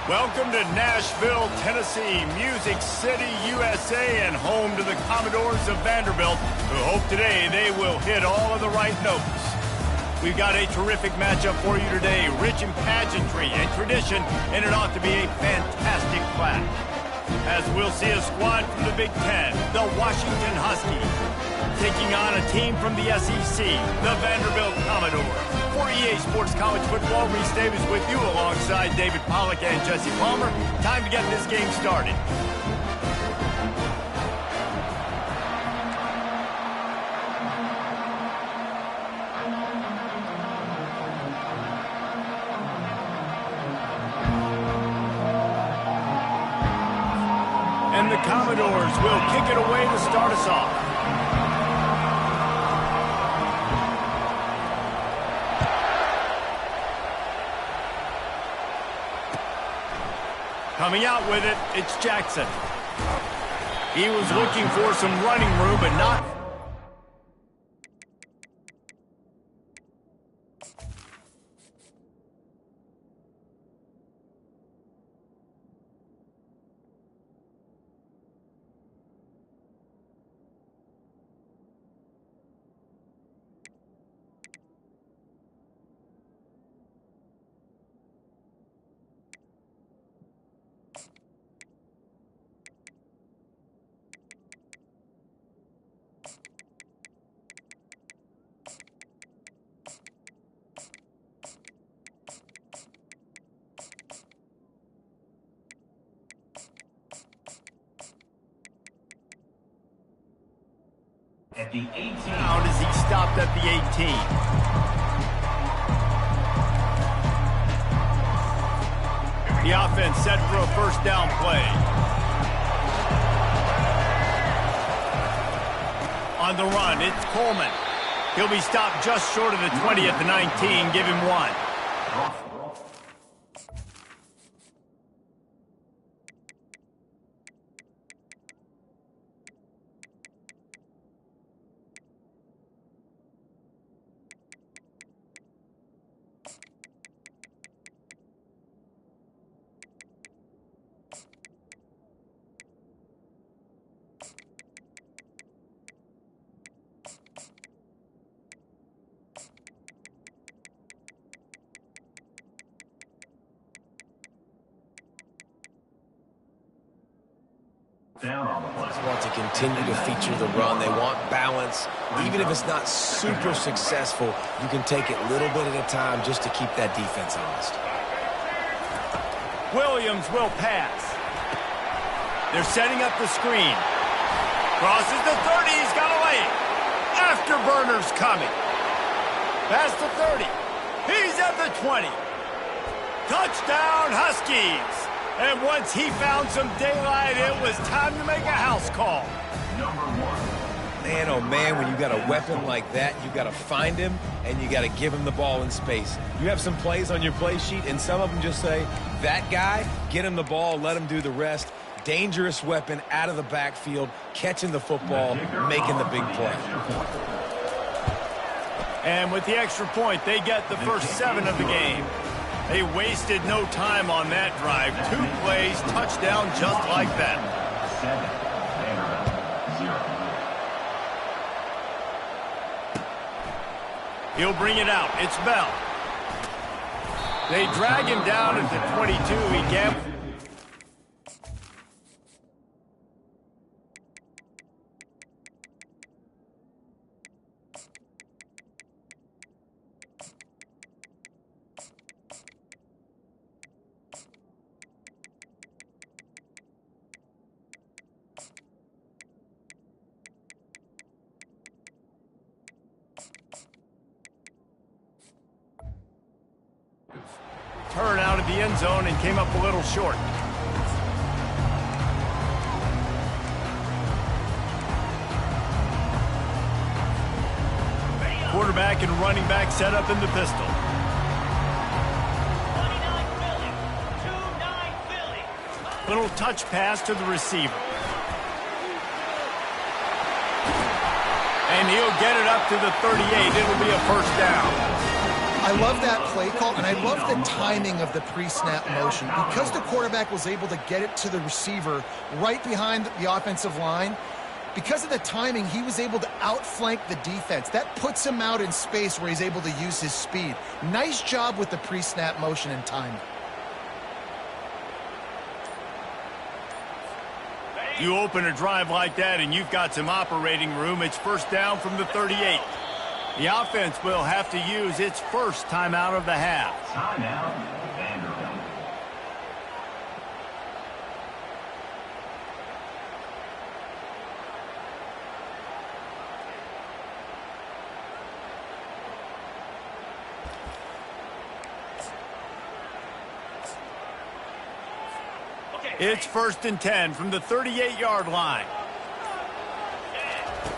Welcome to Nashville, Tennessee, Music City, USA, and home to the Commodores of Vanderbilt, who hope today they will hit all of the right notes. We've got a terrific matchup for you today, rich in pageantry and tradition, and it ought to be a fantastic clash. As we'll see a squad from the Big Ten, the Washington Huskies, taking on a team from the SEC, the Vanderbilt Commodores. For EA Sports College Football, Reese Davis with you alongside David Pollack and Jesse Palmer. Time to get this game started. And the Commodores will kick it away to start us off. Coming out with it, it's Jackson. He was looking for some running room, but not. At the 18. Out as he stopped at the 18. The offense set for a first down play. On the run, it's Coleman. He'll be stopped just short of the 20 at the 19. Give him one. Down on the play. They want to continue to feature the run. They want balance. Even if it's not super successful, you can take it little bit at a time just to keep that defense honest. Williams will pass. They're setting up the screen. Crosses the 30. He's got a lane. Afterburner's coming. Past the 30. He's at the 20. Touchdown, Huskies. And once he found some daylight, it was time to make a house call. Number 1. Man, oh man, when you got a weapon like that, you got to find him and you got to give him the ball in space. You have some plays on your play sheet, and some of them just say, that guy, get him the ball, let him do the rest. Dangerous weapon out of the backfield, catching the football, making the big play. And with the extra point, they get the first 7 of the game. They wasted no time on that drive. 2 plays, touchdown just like that. 7, Vanderbilt, 0. He'll bring it out. It's Bell. They drag him down at the 22. He can't. Turn out of the end zone and came up a little short. Quarterback and running back set up in the pistol. 29 Philly. Little touch pass to the receiver. And he'll get it up to the 38. It'll be a first down. I love that play call, and I love the timing of the pre-snap motion. Because the quarterback was able to get it to the receiver right behind the offensive line, because of the timing, he was able to outflank the defense. That puts him out in space where he's able to use his speed. Nice job with the pre-snap motion and timing. You open a drive like that and you've got some operating room. It's first down from the 38. The offense will have to use its first timeout of the half. Timeout, Vanderbilt. It's first and 10 from the 38-yard line.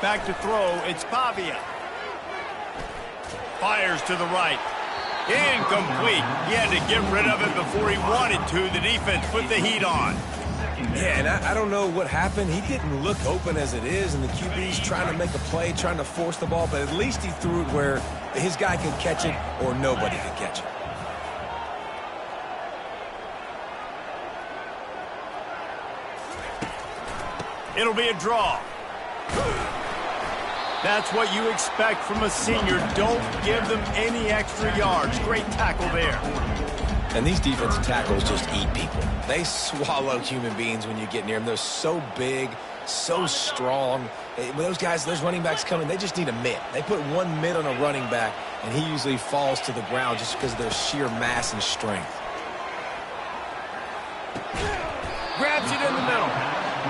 Back to throw, it's Pavia. Fires to the right. Incomplete. He had to get rid of it before he wanted to. The defense put the heat on. Yeah, and I don't know what happened. He didn't look open as it is, and the QB's trying to make a play, trying to force the ball, but at least he threw it where his guy could catch it or nobody could catch it. It'll be a draw. That's what you expect from a senior. Don't give them any extra yards. Great tackle there. And these defensive tackles just eat people. They swallow human beings when you get near them. They're so big, so strong. When those guys, those running backs come in, they just need a mitt. They put one mitt on a running back, and he usually falls to the ground just because of their sheer mass and strength. Grabs it in the middle.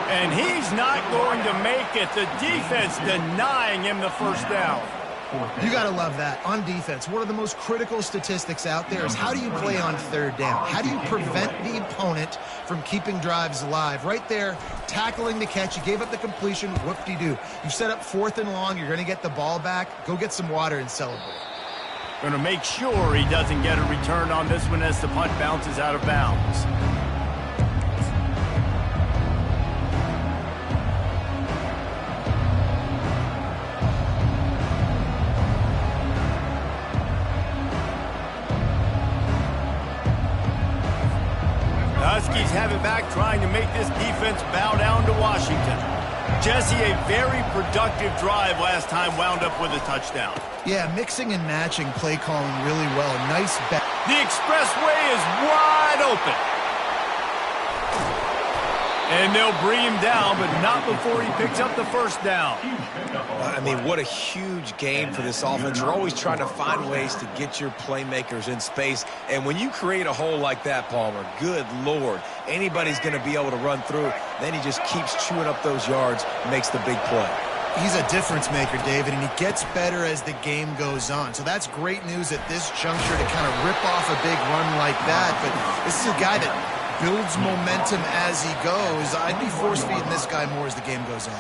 And he's not going to make it. The defense denying him the first down. You got to love that. On defense, one of the most critical statistics out there is how do you play on third down? How do you prevent the opponent from keeping drives alive? Right there, tackling the catch. You gave up the completion. Whoop-de-doo. You set up fourth and long. You're going to get the ball back. Go get some water and celebrate. Going to make sure he doesn't get a return on this one as the punt bounces out of bounds. Huskies have it back, trying to make this defense bow down to Washington. Jesse, a very productive drive last time, wound up with a touchdown. Yeah, mixing and matching play calling really well. Nice back. The expressway is wide open. And they'll bring him down, but not before he picks up the first down. I mean, what a huge game for this offense. You're always trying to find ways to get your playmakers in space. And when you create a hole like that, Palmer, good Lord, anybody's going to be able to run through. Then he just keeps chewing up those yards, makes the big play. He's a difference maker, David, and he gets better as the game goes on. So that's great news at this juncture to kind of rip off a big run like that. But this is a guy that builds momentum as he goes. I'd be force-feeding this guy more as the game goes on.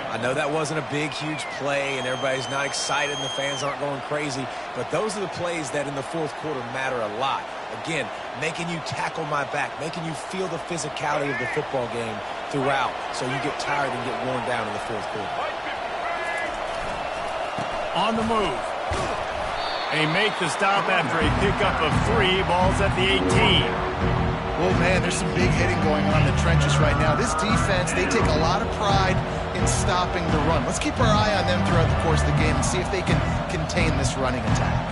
I know that wasn't a big, huge play, and everybody's not excited, and the fans aren't going crazy, but those are the plays that in the fourth quarter matter a lot. Again, making you tackle my back, making you feel the physicality of the football game throughout, so you get tired and get worn down in the fourth quarter. On the move. They make the stop after a pickup of 3 balls at the 18. Oh, man, there's some big hitting going on in the trenches right now. This defense, they take a lot of pride in stopping the run. Let's keep our eye on them throughout the course of the game and see if they can contain this running attack.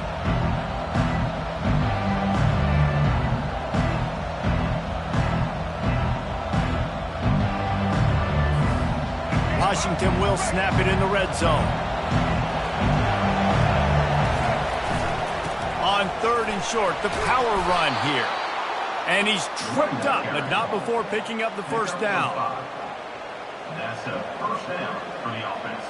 Washington will snap it in the red zone. On 3rd and short, the power run here. And he's tripped up, but not before picking up the first down. That's a first down for the offense.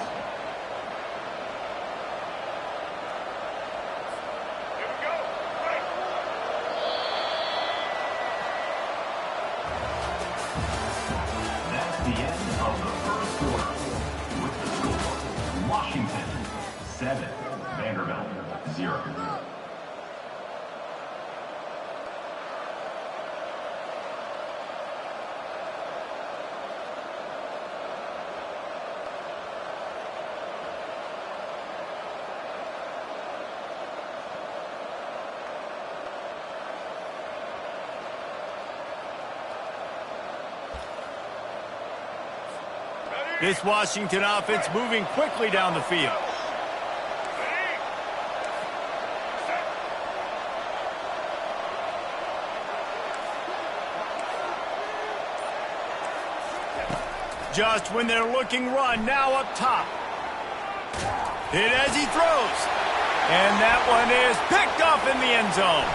That's the end of the first quarter. With the score, Washington 7, Vanderbilt 0. This Washington offense moving quickly down the field. Just when they're looking run, now up top. Hit as he throws. And that one is picked off in the end zone.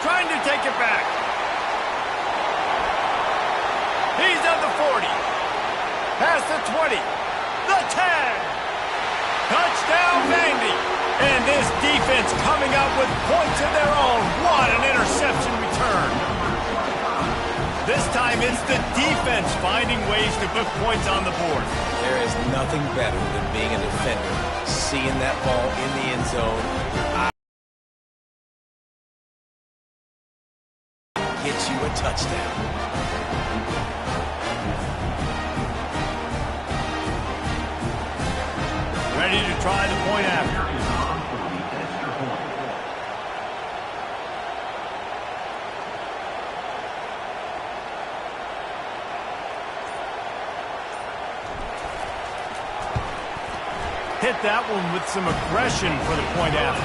Trying to take it back. He's at the 40. Past the 20. The 10. Touchdown, Vandy. And this defense coming up with points of their own. What an interception return. This time it's the defense finding ways to put points on the board. There is nothing better than being a defender, seeing that ball in the end zone. Gets you a touchdown. Ready to try the point after. Hit that one with some aggression for the point after.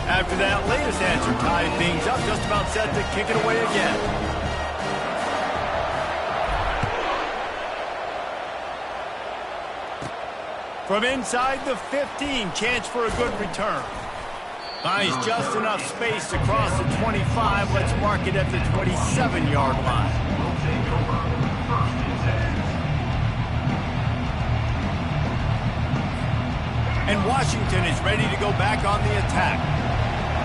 After that latest answer tied things up, just about set to kick it away again. From inside the 15, chance for a good return. Finds just enough space to cross the 25. Let's mark it at the 27-yard line. And Washington is ready to go back on the attack.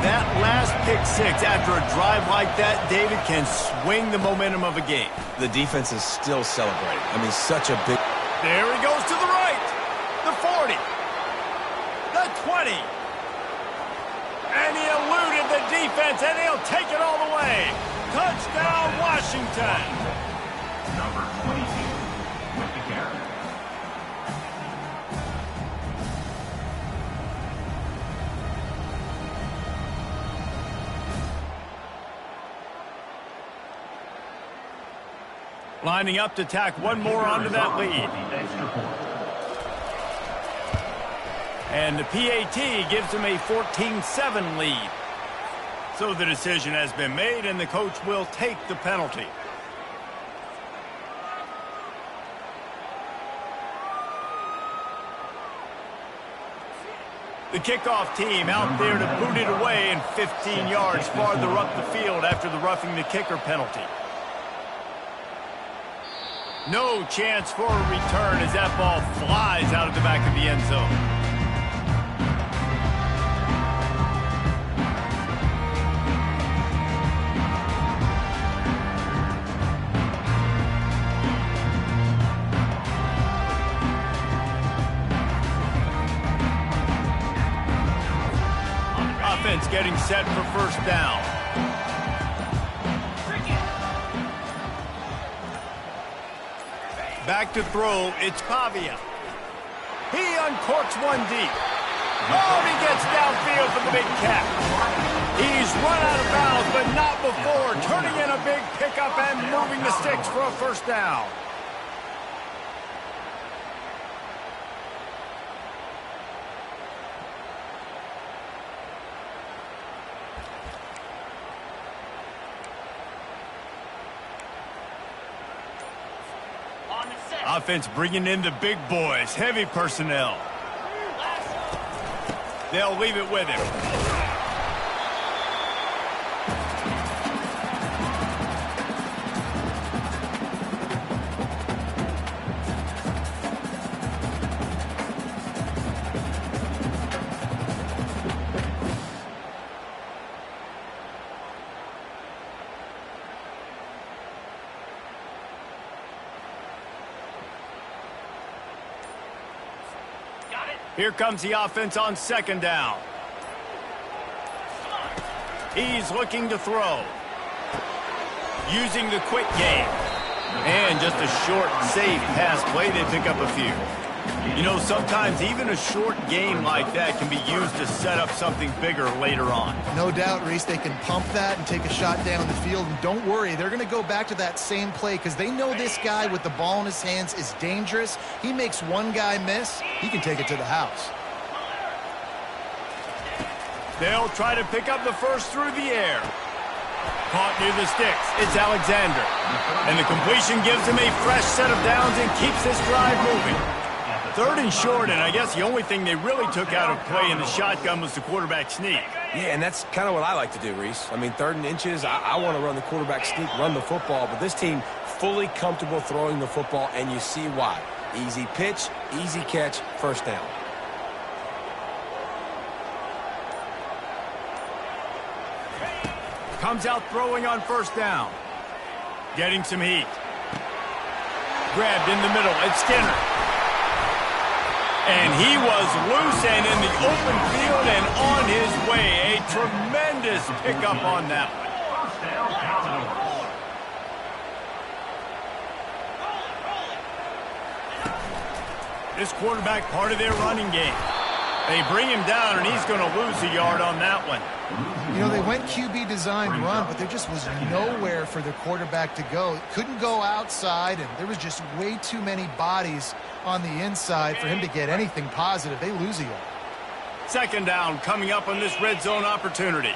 That last pick six after a drive like that, David, can swing the momentum of a game. The defense is still celebrating. I mean, such a big... There he goes to the right. The 40, the 20, and he eluded the defense, and he'll take it all the way. Touchdown, Washington. Number 22 with the carry. Lining up to tack one more onto that lead. And the PAT gives him a 14-7 lead. So the decision has been made, and the coach will take the penalty. The kickoff team out there to boot it away and 15 yards farther up the field after the roughing the kicker penalty. No chance for a return as that ball flies out of the back of the end zone. Offense getting set for first down. Back to throw, it's Pavia. He uncorks one deep. Oh, he gets downfield for the big catch. He's run out of bounds, but not before turning in a big pickup and moving the sticks for a first down. Offense bringing in the big boys, heavy personnel. They'll leave it with him. Here comes the offense on second down. He's looking to throw. Using the quick game. And just a short, safe pass play. They pick up a few. You know, sometimes even a short game like that can be used to set up something bigger later on. No doubt, Reese, they can pump that and take a shot down the field. And don't worry, they're going to go back to that same play because they know this guy with the ball in his hands is dangerous. He makes one guy miss, he can take it to the house. They'll try to pick up the first through the air. Caught near the sticks. It's Alexander. And the completion gives him a fresh set of downs and keeps this drive moving. 3rd and short, and I guess the only thing they really took out of play in the shotgun was the quarterback sneak. Yeah, and that's kind of what I like to do, Reese. I mean, 3rd and inches, I want to run the quarterback sneak, run the football, but this team fully comfortable throwing the football, and you see why. Easy pitch, easy catch, first down. Comes out throwing on first down. Getting some heat. Grabbed in the middle. It's Skinner. And he was loose and in the open field and on his way. A tremendous pickup on that one. This quarterback part of their running game. They bring him down, and he's going to lose a yard on that one. You know, they went QB designed run, but there just was nowhere for the quarterback to go. Couldn't go outside, and there was just way too many bodies on the inside for him to get anything positive. They lose a yard. 2nd down coming up on this red zone opportunity.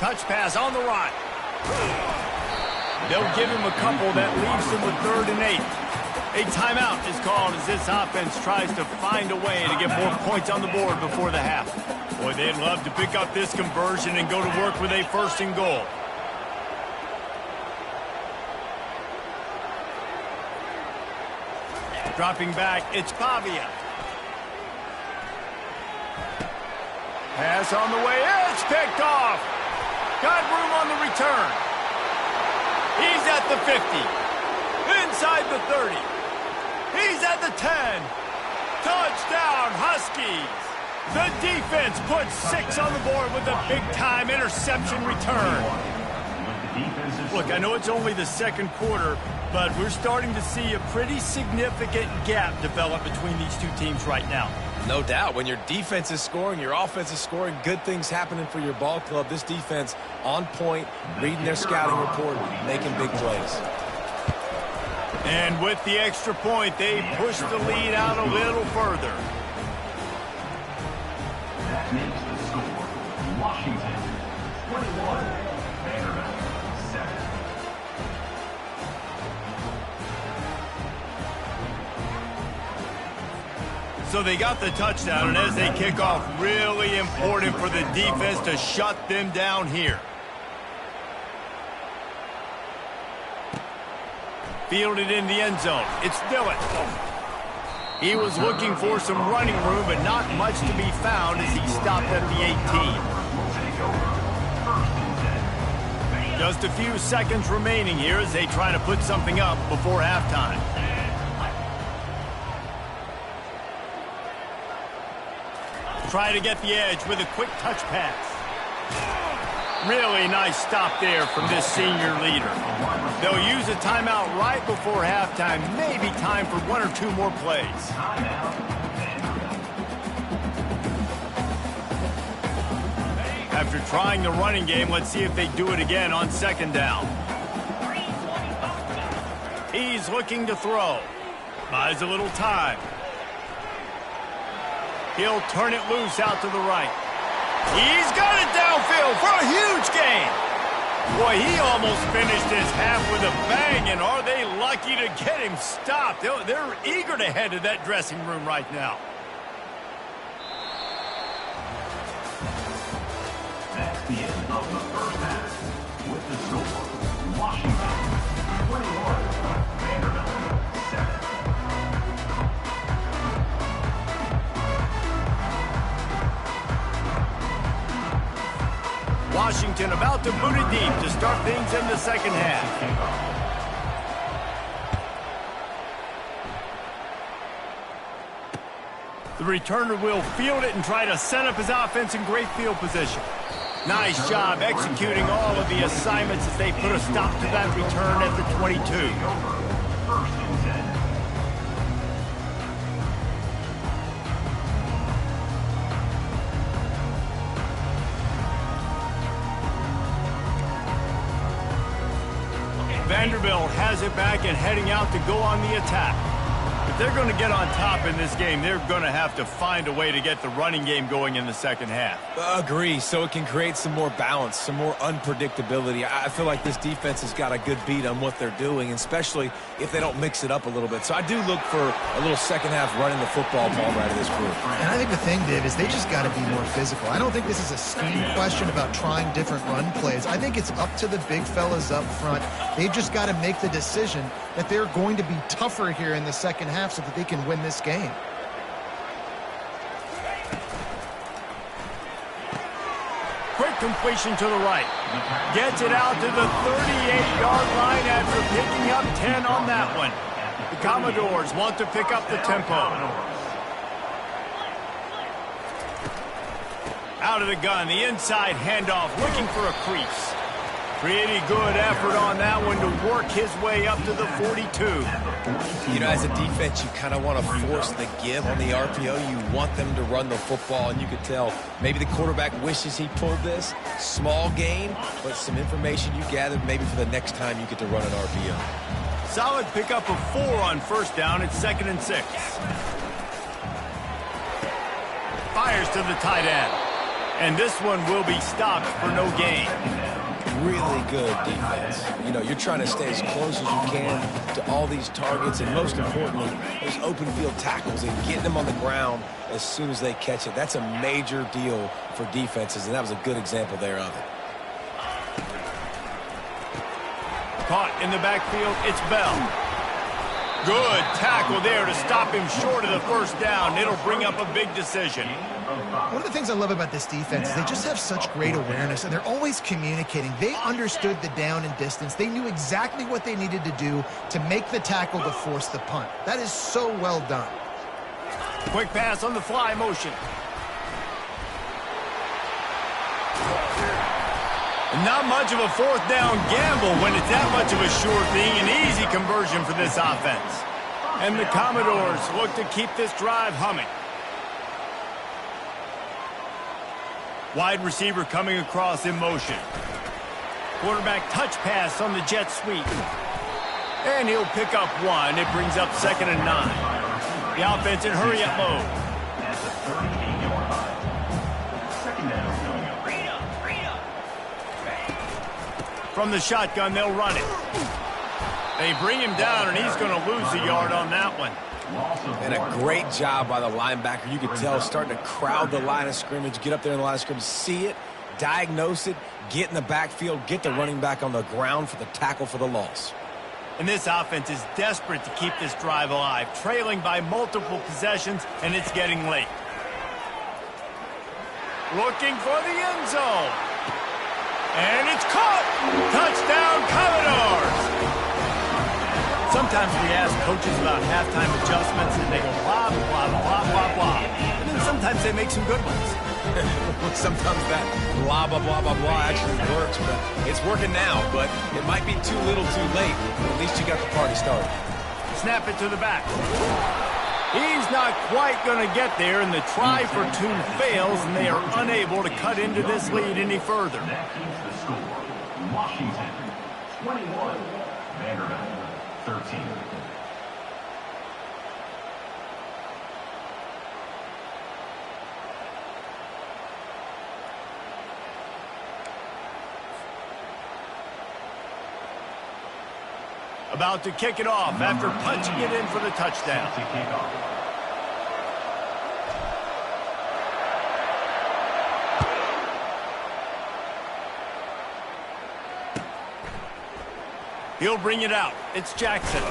Touch pass on the right. They'll give him a couple that leaves him with 3rd and 8. A timeout is called as this offense tries to find a way to get more points on the board before the half. Boy, they'd love to pick up this conversion and go to work with a 1st and goal. Dropping back, it's Pavia. Pass on the way, it's picked off. Got room on the return. He's at the 50. Inside the 30. He's at the 10. Touchdown, Huskies. The defense puts 6 on the board with a big-time interception return. Look, I know it's only the 2nd quarter, but we're starting to see a pretty significant gap develop between these two teams right now. No doubt. When your defense is scoring, your offense is scoring, good things happening for your ball club. This defense on point, reading their scouting report, making big plays. And with the extra point, they push the lead out a little further. That makes the score Washington 21, Vanderbilt 7. So they got the touchdown, and as they kick off, really important for the defense to shut them down here. Fielded in the end zone. It's Dillon. He was looking for some running room, but not much to be found as he stopped at the 18. Just a few seconds remaining here as they try to put something up before halftime. Try to get the edge with a quick touch pass. Really nice stop there from this senior leader. They'll use a timeout right before halftime. Maybe time for 1 or 2 more plays. After trying the running game, let's see if they do it again on 2nd down. He's looking to throw. Buys a little time. He'll turn it loose out to the right. He's got it downfield for a huge gain. Boy, he almost finished his half with a bang, and are they lucky to get him stopped? They're eager to head to that dressing room right now. That's the end of the first half. With the score, Washington 21, Vanderbilt 7. Washington about to boot it deep to start things in the 2nd half. The returner will field it and try to set up his offense in great field position. Nice job executing all of the assignments as they put a stop to that return at the 22. First and 10. Vanderbilt has it back and heading out to go on the attack. If they're going to get on top in this game, they're going to have to find a way to get the running game going in the second half. Agree, so it can create some more balance, some more unpredictability. I feel like this defense has got a good beat on what they're doing, especially if they don't mix it up a little bit. So I do look for a little second half running the football ball right of this group. And I think the thing, Dave, is they just got to be more physical. I don't think this is a scheme question about trying different run plays. I think it's up to the big fellas up front. They've just got to make the decision that they're going to be tougher here in the second half so that they can win this game. Quick completion to the right. Gets it out to the 38-yard line after picking up 10 on that one. The Commodores want to pick up the tempo. Out of the gun, the inside handoff, looking for a crease. Pretty good effort on that one to work his way up to the 42. You know, as a defense, you kind of want to force the give on the RPO. You want them to run the football, and you could tell maybe the quarterback wishes he pulled this. Small gain, but some information you gathered maybe for the next time you get to run an RPO. Solid pickup of 4 on first down. It's 2nd and 6. Fires to the tight end. And this one will be stopped for no gain. Really good defense. You know, you're trying to stay as close as you can to all these targets, and most importantly, those open field tackles and getting them on the ground as soon as they catch it. That's a major deal for defenses, and that was a good example there of it. Caught in the backfield, it's Bell. Good tackle there to stop him short of the first down. It'll bring up a big decision. One of the things I love about this defense is they just have such great awareness, and they're always communicating. They understood the down and distance. They knew exactly what they needed to do to make the tackle to force the punt. That is so well done. Quick pass on the fly motion. Not much of a fourth down gamble when it's that much of a sure thing. An easy conversion for this offense. And the Commodores look to keep this drive humming. Wide receiver coming across in motion. Quarterback touch pass on the jet sweep. And he'll pick up 1. It brings up 2nd and 9. The offense in hurry-up mode. At the 38-yard line. Second down coming up. From the shotgun, they'll run it. They bring him down, and he's going to lose a yard on that one. And a great job by the linebacker. You could tell starting to crowd the line of scrimmage, get up there in the line of scrimmage, see it, diagnose it, get in the backfield, get the running back on the ground for the tackle for the loss. And this offense is desperate to keep this drive alive, trailing by multiple possessions, and it's getting late. Looking for the end zone. And it's caught! Touchdown, Commodores! Sometimes we ask coaches about halftime adjustments, and they go blah, blah, blah, blah, blah. And then sometimes they make some good ones. Sometimes that blah, blah, blah, blah, blah actually works, but it's working now, but it might be too little too late. At least you got the party started. Snap it to the back. He's not quite going to get there, and the try for 2 fails, and they are unable to cut into this lead any further. That keeps the score. Washington, 21. Vanderbilt, 13. About to kick it off after punching it in for the touchdown. To kick off. He'll bring it out. It's Jackson.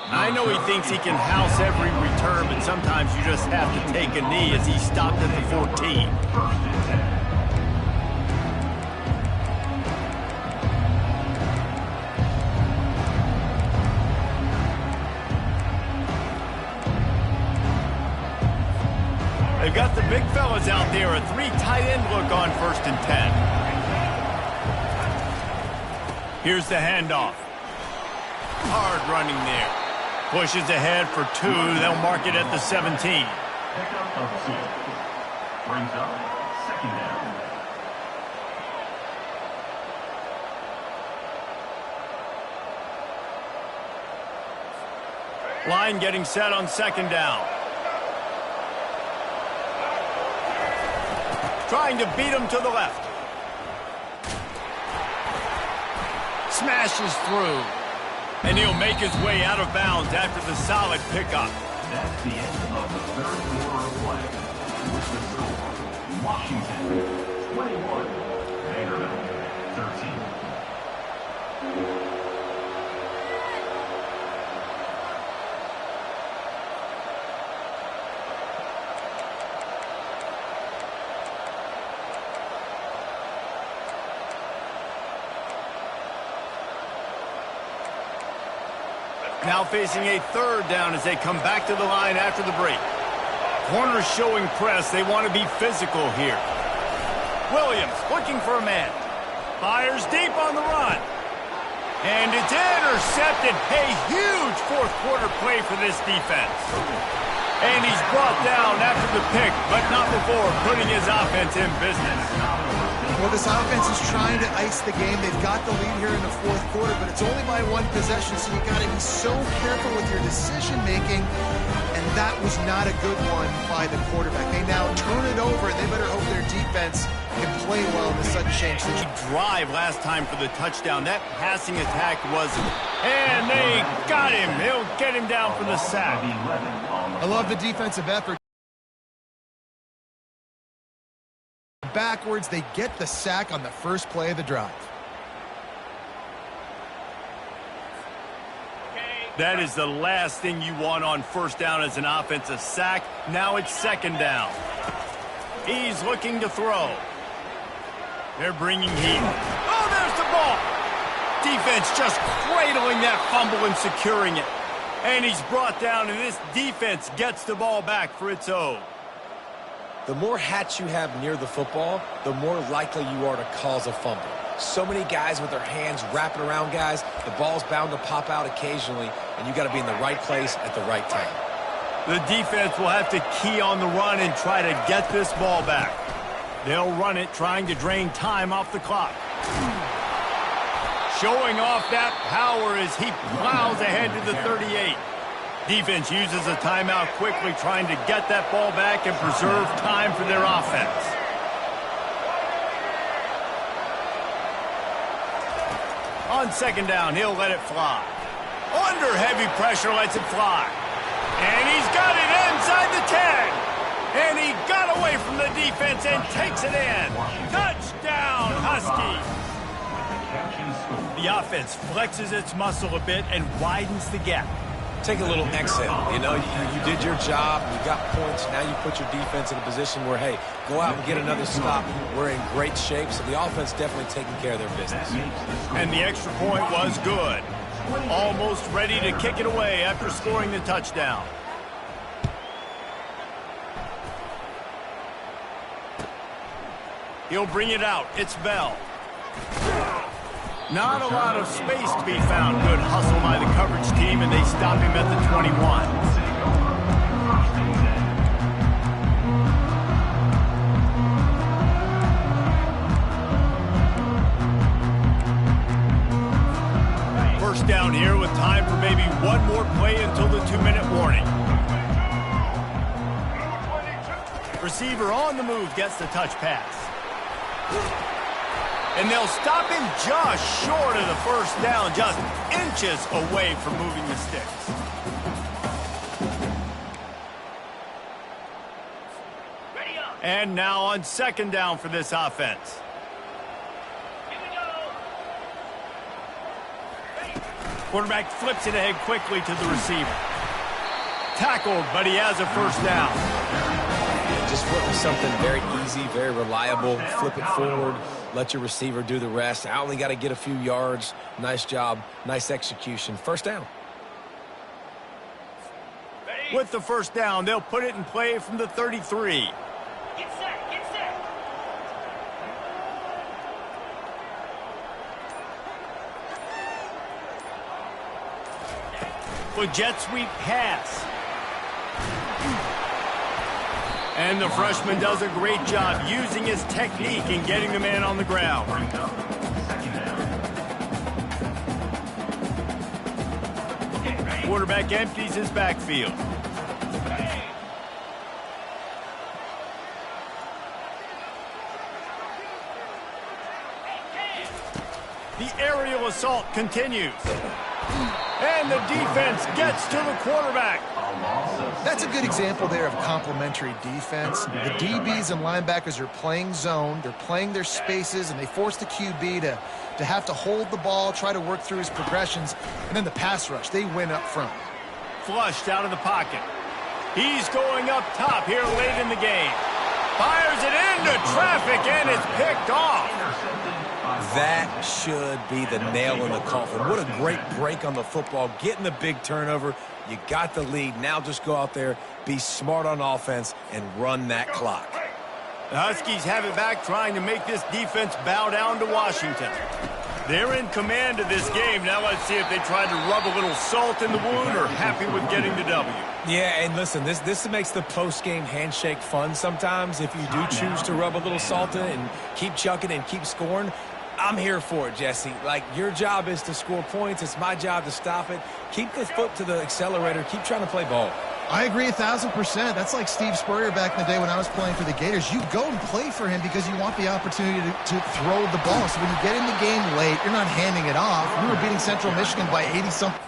I know he thinks he can house every return, but sometimes you just have to take a knee as he stopped at the 14. First and 10. They They've got the big fellas out there. A 3 tight end look on 1st and 10. Here's the handoff. Hard running there. Pushes ahead for 2. They'll mark it at the 17. Pickup of 2. Brings up 2nd down. Line getting set on 2nd down. Trying to beat him to the left. Smashes through. And he'll make his way out of bounds after the solid pickup. That's the end of the 3rd quarter of play. With the score, Washington 21, Vanderbilt 13. Now facing a 3rd down as they come back to the line after the break. Corners showing press. They want to be physical here. Williams looking for a man. Fires deep on the run. And it's intercepted. A huge 4th quarter play for this defense. And he's brought down after the pick, but not before putting his offense in business. Well, this offense is trying to ice the game. They've got the lead here in the 4th quarter, but it's only by 1 possession, so you got to be so careful with your decision-making, and that was not a good one by the quarterback. They now turn it over, and they better hope their defense can play well in the sudden change. Drive last time for the touchdown. That passing attack wasn't. And they got him. They'll get him down for the sack. I love the defensive effort. Backwards, they get the sack on the first play of the drive. That is the last thing you want on 1st down as an offensive sack. Now it's 2nd down. He's looking to throw. They're bringing heat. Oh, there's the ball. Defense just cradling that fumble and securing it. And he's brought down, and this defense gets the ball back for its own. The more hats you have near the football, the more likely you are to cause a fumble. So many guys with their hands wrapping around guys, the ball's bound to pop out occasionally, and you got to be in the right place at the right time. The defense will have to key on the run and try to get this ball back. They'll run it, trying to drain time off the clock. Showing off that power as he plows ahead to the 38. Defense uses a timeout quickly, trying to get that ball back and preserve time for their offense. On 2nd down, he'll let it fly. Under heavy pressure, lets it fly. And he's got it inside the 10. And he got away from the defense and takes it in. Touchdown, Huskies. The offense flexes its muscle a bit and widens the gap. Take a little exhale. You know, you did your job. You got points. Now you put your defense in a position where, hey, go out and get another stop. We're in great shape, so the offense definitely taking care of their business. And the extra point was good. Almost ready to kick it away after scoring the touchdown. He'll bring it out. It's Bell. Not a lot of space to be found. Good hustle by the coverage team, and they stop him at the 21. First down here with time for maybe one more play until the 2-minute warning. Receiver on the move gets the touch pass. And they'll stop him just short of the first down, just inches away from moving the sticks. And now on 2nd down for this offense. Quarterback flips it ahead quickly to the receiver. Tackled, but he has a first down. Just flip with something very easy, very reliable. Flip it forward. Let your receiver do the rest. I only got to get a few yards. Nice job. Nice execution. First down. With the first down, they'll put it in play from the 33. Get set, get set. For jet sweep pass. And the freshman does a great job using his technique and getting the man on the ground. Brings up second down. Quarterback empties his backfield. The aerial assault continues. And the defense gets to the quarterback. That's a good example there of complementary defense. The DBs and linebackers are playing zone, they're playing their spaces, and they force the QB to have to hold the ball, try to work through his progressions, and then the pass rush, they win up front. Flushed out of the pocket. He's going up top here late in the game. Fires it into traffic and it's picked off. That should be the nail in the coffin. What a great break on the football. Getting the big turnover. You got the lead. Now just go out there, be smart on offense, and run that clock. The Huskies have it back, trying to make this defense bow down to Washington. They're in command of this game. Now let's see if they try to rub a little salt in the wound or happy with getting the W. Yeah, and listen, this makes the post-game handshake fun sometimes. If you do choose to rub a little salt in and keep chucking and keep scoring, I'm here for it, Jesse. Like, your job is to score points. It's my job to stop it. Keep the foot to the accelerator. Keep trying to play ball. I agree 1,000%. That's like Steve Spurrier back in the day when I was playing for the Gators. You go and play for him because you want the opportunity to throw the ball. So when you get in the game late, you're not handing it off. We were beating Central Michigan by 80-something.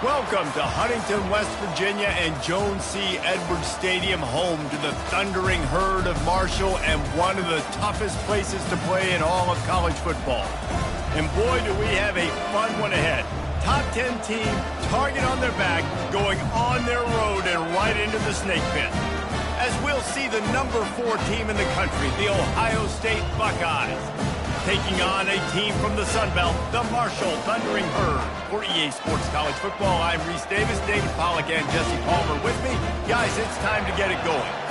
Welcome to Huntington, West Virginia and Jones C. Edwards Stadium, home to the thundering herd of Marshall and one of the toughest places to play in all of college football. And boy, do we have a fun one ahead. Top 10 team, target on their back, going on their road and right into the snake pit. As we'll see the number 4 team in the country, the Ohio State Buckeyes, taking on a team from the Sun Belt, the Marshall Thundering Herd. For EA Sports College Football, I'm Reese Davis, David Pollack, and Jesse Palmer with me. Guys, it's time to get it going.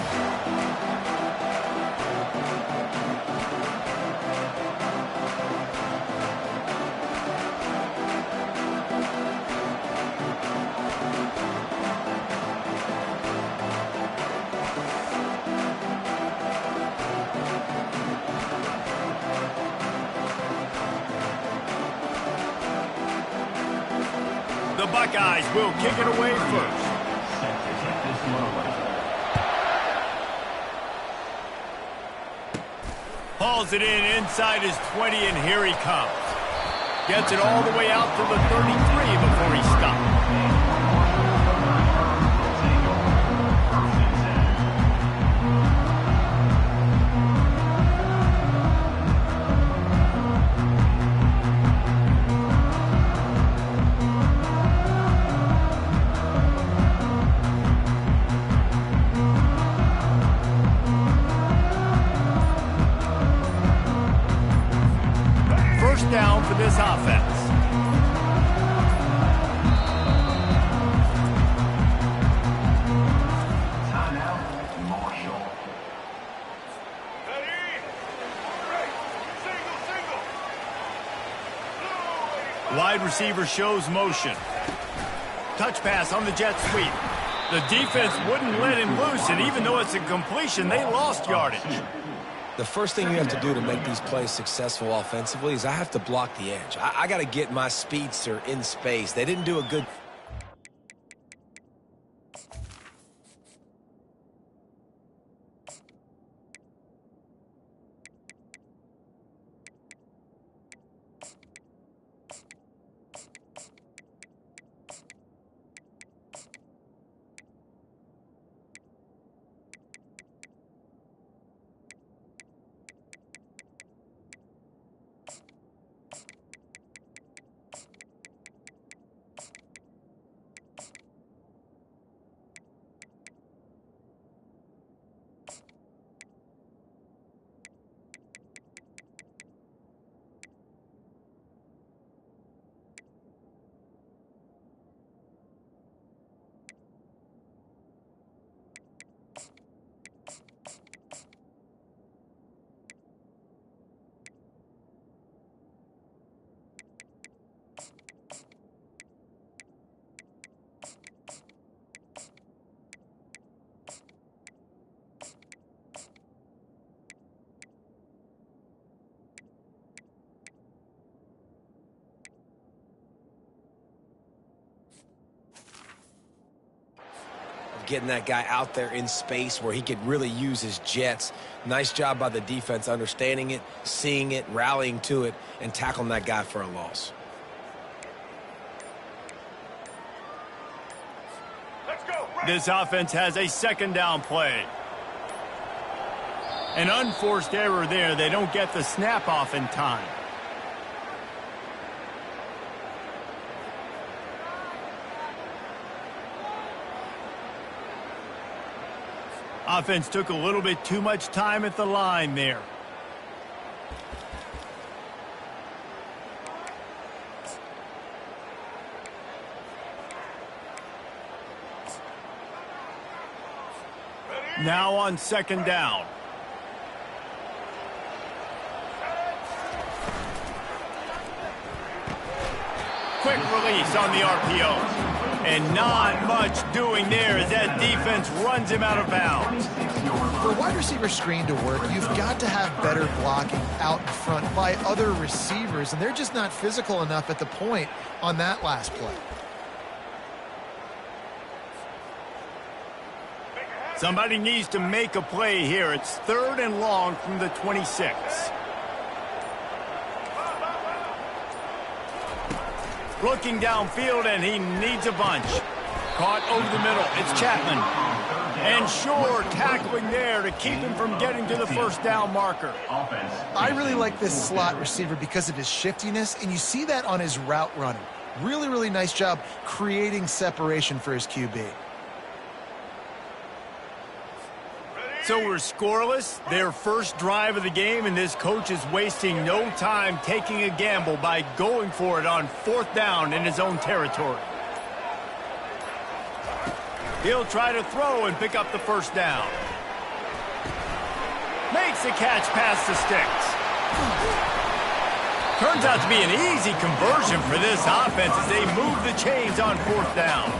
The Buckeyes will kick it away first. Set to kick this one away. Hauls it in inside his 20, and here he comes. Gets it all the way out to the 33 before he stops. First down for this offense. Timeout, Marshall. Wide receiver shows motion. Touch pass on the jet sweep. The defense wouldn't let him loose, and even though it's a completion, they lost yardage. The first thing you have to do to make these plays successful offensively is I have to block the edge. I got to get my speedster in space. They didn't do a good... Getting that guy out there in space where he could really use his jets. Nice job by the defense understanding it, seeing it, rallying to it, and tackling that guy for a loss. Let's go. This offense has a second down play. An unforced error there. They don't get the snap off in time. Offense took a little bit too much time at the line there. Now on second down. Quick release on the RPO. And not much doing there as that defense runs him out of bounds. For a wide receiver screen to work, you've got to have better blocking out in front by other receivers, and they're just not physical enough at the point on that last play. Somebody needs to make a play here. It's 3rd and long from the 26. Looking downfield, and he needs a bunch. Caught over the middle. It's Chapman. And Shore tackling there to keep him from getting to the first down marker. I really like this slot receiver because of his shiftiness, and you see that on his route running. Really, really nice job creating separation for his QB. So we're scoreless, their first drive of the game, and this coach is wasting no time taking a gamble by going for it on 4th down in his own territory. He'll try to throw and pick up the first down. Makes the catch past the sticks. Turns out to be an easy conversion for this offense as they move the chains on 4th down.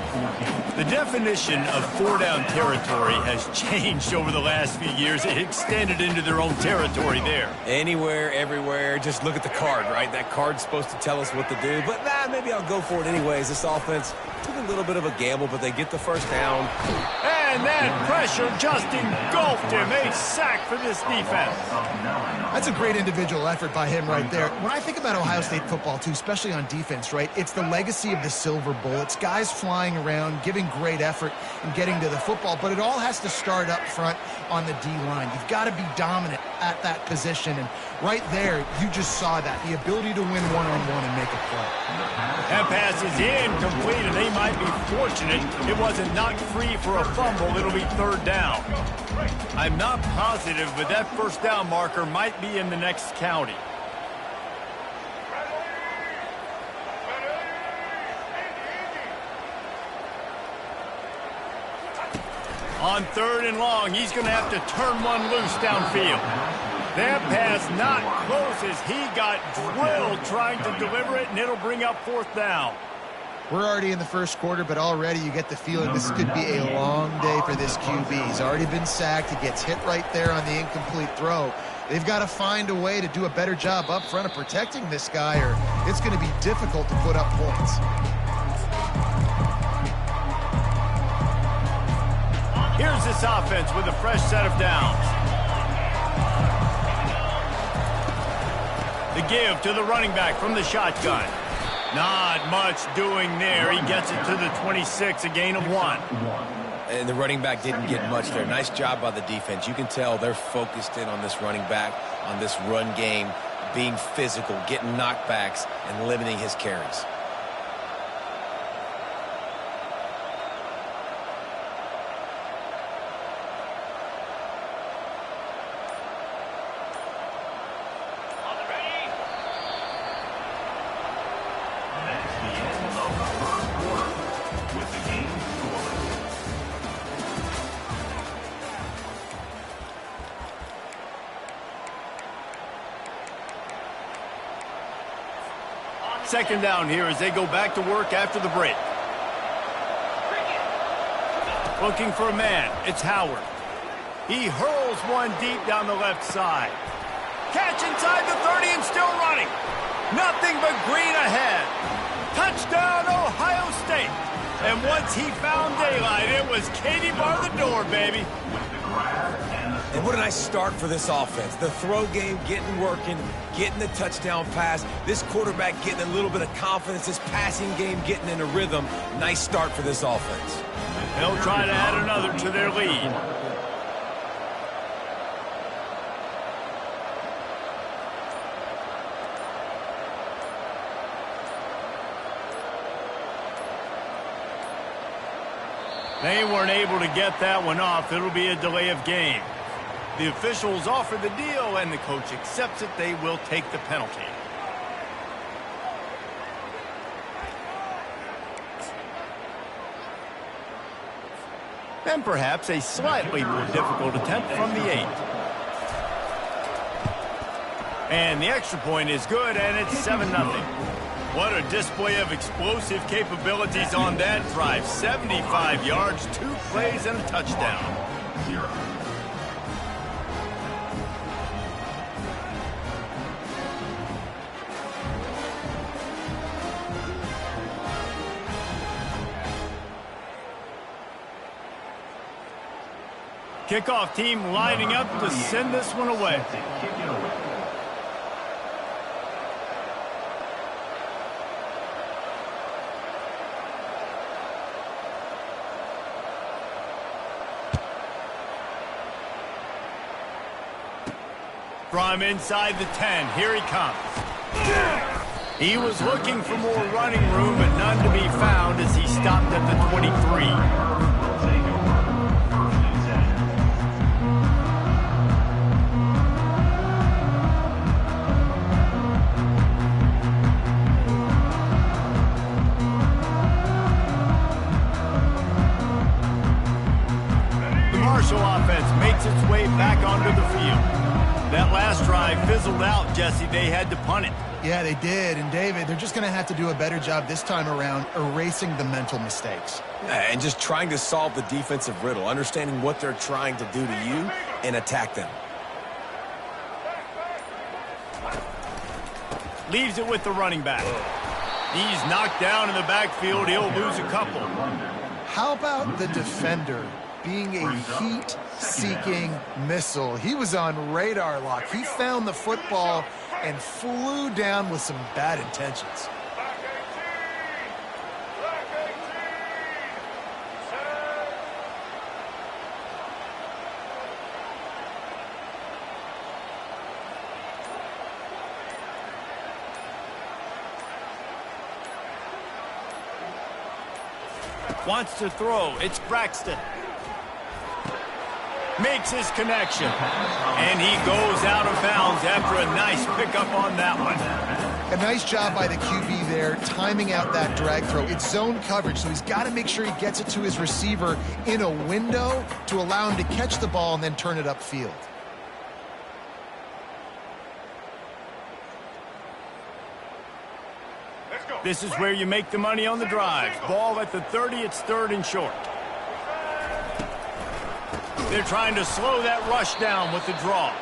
The definition of 4-down territory has changed over the last few years. It extended into their own territory there. Anywhere, everywhere, just look at the card, right? That card's supposed to tell us what to do, but maybe I'll go for it anyways. This offense took a little bit of a gamble, but they get the first down. And that pressure just engulfed him. A sack for this defense. That's a great individual effort by him right there. When I think about Ohio State football, too, especially on defense, right, it's the legacy of the Silver Bowl. It's guys flying around, giving great effort and getting to the football, but it all has to start up front on the D-line. You've got to be dominant at that position, and right there, you just saw that, the ability to win one-on-one and make a play. That pass is incomplete, and they might be fortunate it wasn't knocked free for a fumble. It'll be 3rd down. I'm not positive, but that 1st down marker might be in the next county. On 3rd and long, he's going to have to turn one loose downfield. That pass not close as he got drilled trying to deliver it, and it'll bring up 4th down. We're already in the first quarter, but already you get the feeling this could be a long day for this QB. He's already been sacked. He gets hit right there on the incomplete throw. They've got to find a way to do a better job up front of protecting this guy, or it's going to be difficult to put up points. Here's this offense with a fresh set of downs. The give to the running back from the shotgun. Not much doing there. He gets it to the 26, a gain of 1. And the running back didn't get much there. Nice job by the defense. You can tell they're focused in on this running back, on this run game, being physical, getting knockbacks, and limiting his carries. Second down here as they go back to work after the break. Looking for a man. It's Howard. He hurls one deep down the left side. Catch inside the 30 and still running. Nothing but green ahead. Touchdown, Ohio State. And once he found daylight, it was Katie bar the door, baby. And what a nice start for this offense. The throw game getting working, getting the touchdown pass. This quarterback getting a little bit of confidence. This passing game getting in a rhythm. Nice start for this offense. They'll try to add another to their lead. They weren't able to get that one off. It'll be a delay of game. The officials offer the deal, and the coach accepts it. They will take the penalty. And perhaps a slightly more difficult attempt from the 8. And the extra point is good, and it's 7-0. What a display of explosive capabilities on that drive. 75 yards, 2 plays, and a touchdown. 0. Kickoff team lining up to send this one away. From inside the 10, here he comes. He was looking for more running room, but none to be found as he stopped at the 23. Offense makes its way back onto the field. That last drive fizzled out, Jesse. They had to punt it. Yeah, they did. And, David, they're just going to have to do a better job this time around erasing the mental mistakes. And just trying to solve the defensive riddle, understanding what they're trying to do to you and attack them. Leaves it with the running back. He's knocked down in the backfield. He'll lose a couple. How about the defender being a heat-seeking missile? He was on radar lock. He found the football and flew down with some bad intentions. Wants to throw. It's Braxton. Makes his connection. And he goes out of bounds after a nice pickup on that one. A nice job by the QB there, timing out that drag throw. It's zone coverage, so he's got to make sure he gets it to his receiver in a window to allow him to catch the ball and then turn it upfield. This is where you make the money on the drive. Ball at the 30, it's 3rd and short. They're trying to slow that rush down with the draw.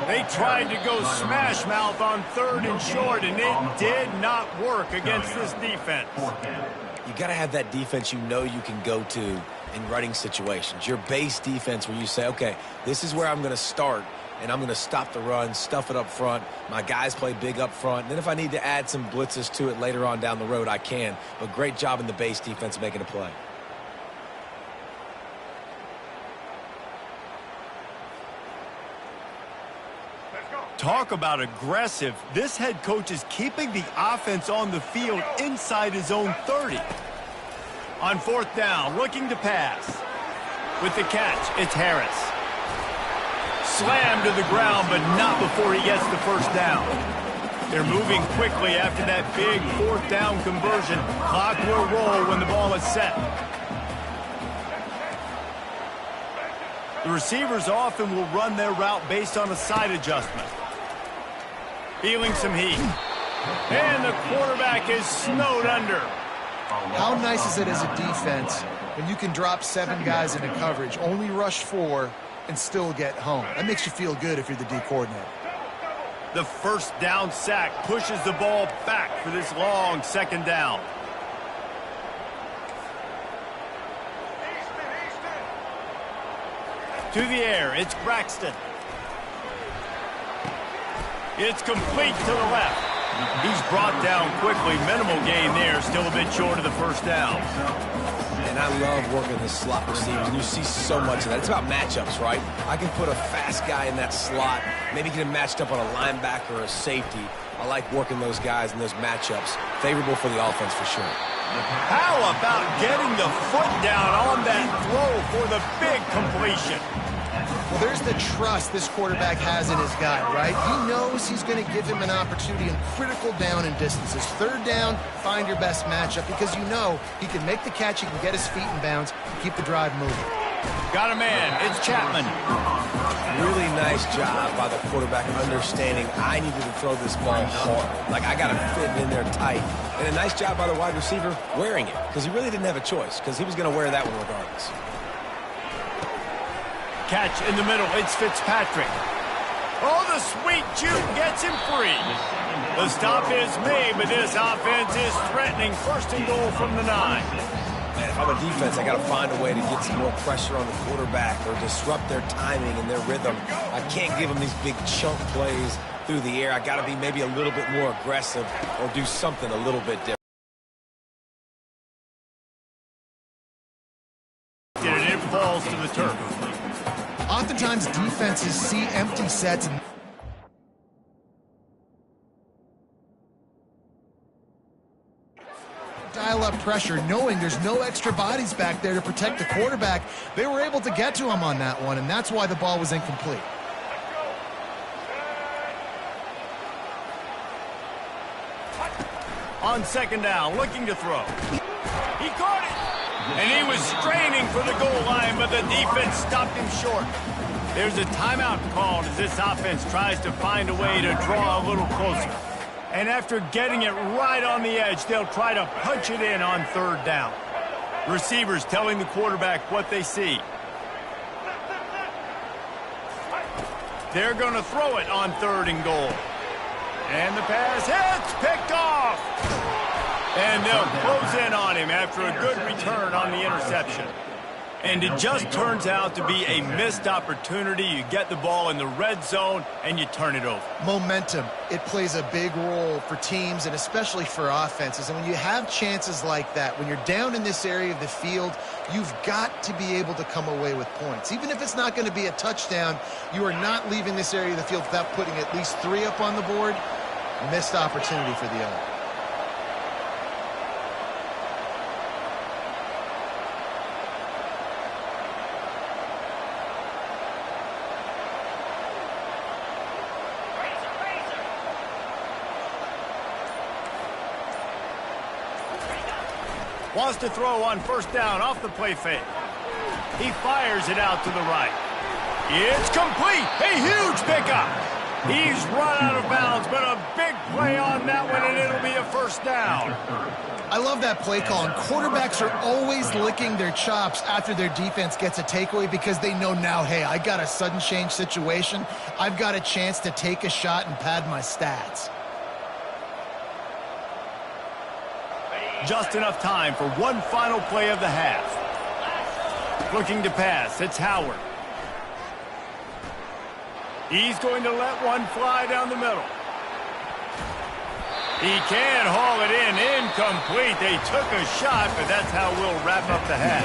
They tried to go smash mouth on 3rd and short, and it did not work against this defense. You got to have that defense you know you can go to in running situations. Your base defense where you say, okay, this is where I'm going to start, and I'm going to stop the run, stuff it up front. My guys play big up front. And then if I need to add some blitzes to it later on down the road, I can. But great job in the base defense making a play. Talk about aggressive. This head coach is keeping the offense on the field inside his own 30. On 4th down, looking to pass. With the catch, it's Harris. Slammed to the ground, but not before he gets the 1st down. They're moving quickly after that big 4th down conversion. Clock will roll when the ball is set. The receivers often will run their route based on a side adjustment. Feeling some heat. And the quarterback is snowed under. How nice is it as a defense when you can drop 7 guys into coverage, only rush 4, and still get home? That makes you feel good if you're the D coordinator. The 1st down sack pushes the ball back for this long 2nd down. To the air, it's Braxton. It's complete to the left. He's brought down quickly. Minimal gain there, still a bit short of the 1st down. And I love working the slot receivers, and you see so much of that. It's about matchups, right? I can put a fast guy in that slot, maybe get him matched up on a linebacker or a safety. I like working those guys in those matchups. Favorable for the offense for sure. How about getting the foot down on that throw for the big completion? Well, there's the trust this quarterback has in his guy, right? He knows he's going to give him an opportunity in critical down and distances. 3rd down, find your best matchup because you know he can make the catch, he can get his feet in bounds, and keep the drive moving. Got a man. It's Chapman. Really nice job by the quarterback understanding I needed to throw this ball hard. Like, I got to fit it in there tight. And a nice job by the wide receiver wearing it because he really didn't have a choice because he was going to wear that one regardless. Catch in the middle. It's Fitzpatrick. Oh, the sweet juke gets him free. The stop is made, but this offense is threatening 1st and goal from the 9. Man, if I'm a defense, I got to find a way to get some more pressure on the quarterback or disrupt their timing and their rhythm. I can't give them these big chunk plays through the air. I got to be maybe a little bit more aggressive or do something a little bit different. And it falls to the turf. Oftentimes, defenses see empty sets and dial up pressure, knowing there's no extra bodies back there to protect the quarterback. They were able to get to him on that one, and that's why the ball was incomplete. On 2nd down, looking to throw. He caught it! And he was straining for the goal line, but the defense stopped him short. There's a timeout called as this offense tries to find a way to draw a little closer. And after getting it right on the edge, they'll try to punch it in on third down. Receivers telling the quarterback what they see. They're going to throw it on third and goal. And the pass hits, picked off. And they'll close in on him after a good return on the interception. And it just turns out to be a missed opportunity. You get the ball in the red zone, and you turn it over. Momentum. It plays a big role for teams and especially for offenses. And when you have chances like that, when you're down in this area of the field, you've got to be able to come away with points. Even if it's not going to be a touchdown, you are not leaving this area of the field without putting at least 3 up on the board. Missed opportunity for the other. Wants to throw on first down off the play fake. He fires it out to the right. It's complete. A huge pickup. He's run out of bounds, but a big play on that one, and it'll be a first down. I love that play call, and quarterbacks are always licking their chops after their defense gets a takeaway because they know now, hey, I got a sudden change situation. I've got a chance to take a shot and pad my stats. Just enough time for one final play of the half. Looking to pass, it's Howard. He's going to let one fly down the middle. He can haul it in, incomplete. They took a shot, but that's how we'll wrap up the half.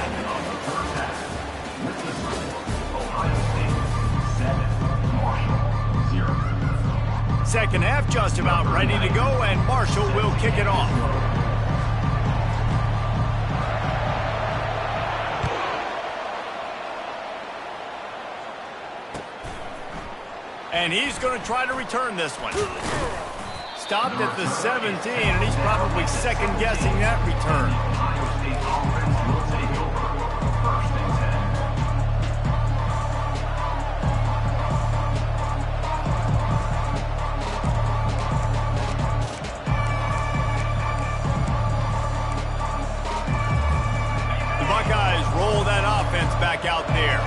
Second half just about ready to go, and Marshall will kick it off. And he's going to try to return this one. Stopped at the 17, and he's probably second-guessing that return. The Buckeyes roll that offense back out there.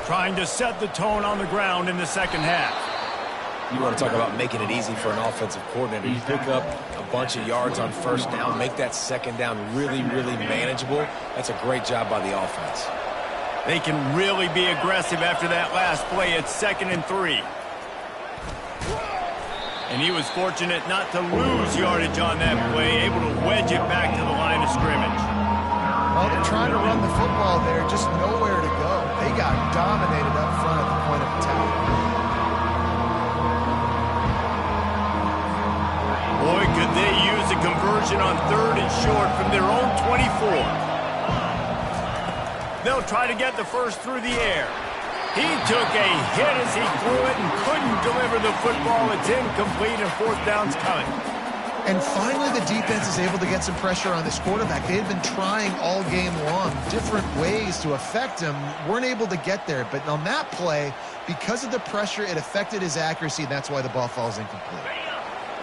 Trying to set the tone on the ground in the second half. You want to talk about making it easy for an offensive coordinator. You pick up a bunch of yards on first down, make that second down really, really manageable. That's a great job by the offense. They can really be aggressive after that last play. It's 2nd and 3. And he was fortunate not to lose yardage on that play, able to wedge it back to the line of scrimmage. Well, they're trying to run the football there, just nowhere to go. They got dominated up front at the point of attack. Boy, could they use a conversion on 3rd and short from their own 24. They'll try to get the first through the air. He took a hit as he threw it and couldn't deliver the football. It's incomplete, and 4th down's coming. And finally, the defense is able to get some pressure on this quarterback. They had been trying all game long different ways to affect him, weren't able to get there. But on that play, because of the pressure, it affected his accuracy, and that's why the ball falls incomplete.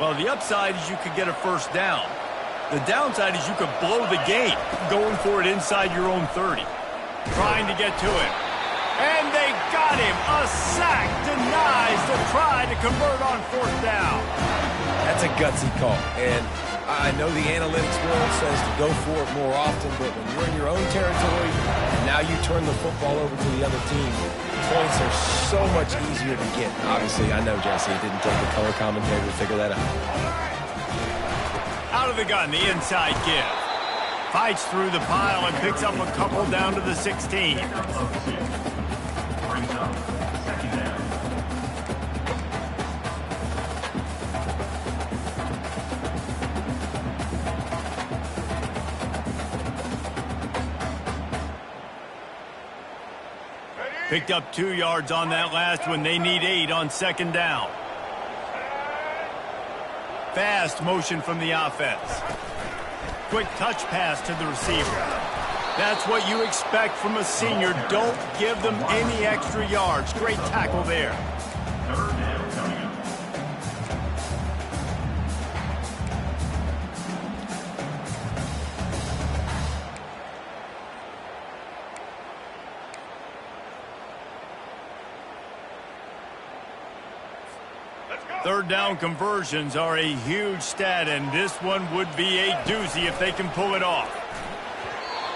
Well, the upside is you could get a first down. The downside is you could blow the game going for it inside your own 30. Trying to get to him. And they got him. A sack denies the try to convert on 4th down. That's a gutsy call. And I know the analytics world says to go for it more often, but when you're in your own territory and now you turn the football over to the other team, points are so much easier to get. Obviously, I know, Jesse, it didn't take the color commentator to figure that out. Out of the gun, the inside give. Fights through the pile and picks up a couple down to the 16. Brings up 2nd down. Picked up 2 yards on that last one. They need 8 on 2nd down. Fast motion from the offense. Quick touch pass to the receiver. That's what you expect from a senior. Don't give them any extra yards. Great tackle there. 3rd down. Third down conversions are a huge stat, and this one would be a doozy if they can pull it off.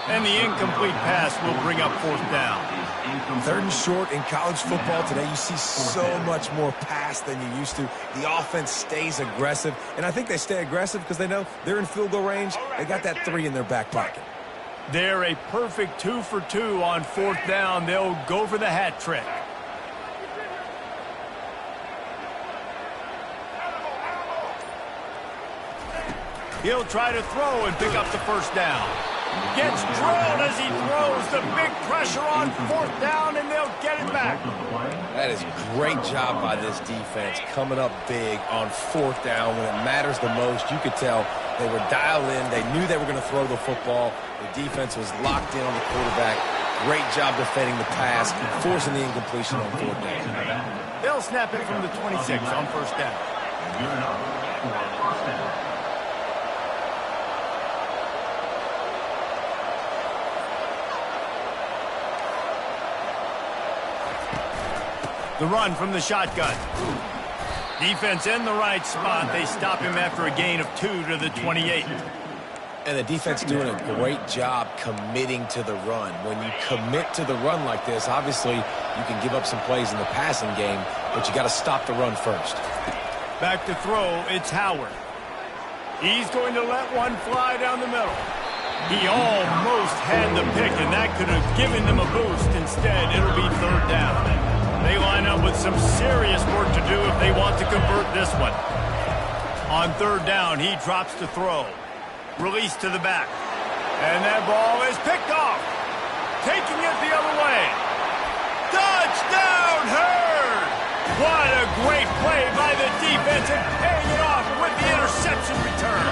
And the incomplete pass will bring up fourth down. Third and short in college football today, you see so much more pass than you used to. The offense stays aggressive, and I think they stay aggressive because they know they're in field goal range. They got that 3 in their back pocket. They're a perfect 2 for 2 on fourth down. They'll go for the hat trick. He'll try to throw and pick up the first down. Gets drilled as he throws. The big pressure on fourth down, and they'll get it back. That is a great job by this defense, coming up big on fourth down when it matters the most. You could tell they were dialed in. They knew they were going to throw the football. The defense was locked in on the quarterback. Great job defending the pass, forcing the incompletion on fourth down. They'll snap it from the 26 on first down. The run from the shotgun. Defense in the right spot. They stop him after a gain of 2 to the 28. And the defense doing a great job committing to the run. When you commit to the run like this, obviously you can give up some plays in the passing game, but you got to stop the run first. Back to throw, it's Howard. He's going to let one fly down the middle. He almost had the pick, and that could have given them a boost. Instead, it'll be third down. They line up with some serious work to do if they want to convert this one. On third down, he drops to throw. Release to the back. And that ball is picked off. Taking it the other way. Touchdown, Hurd! What a great play by the defense and paying it off with the interception return.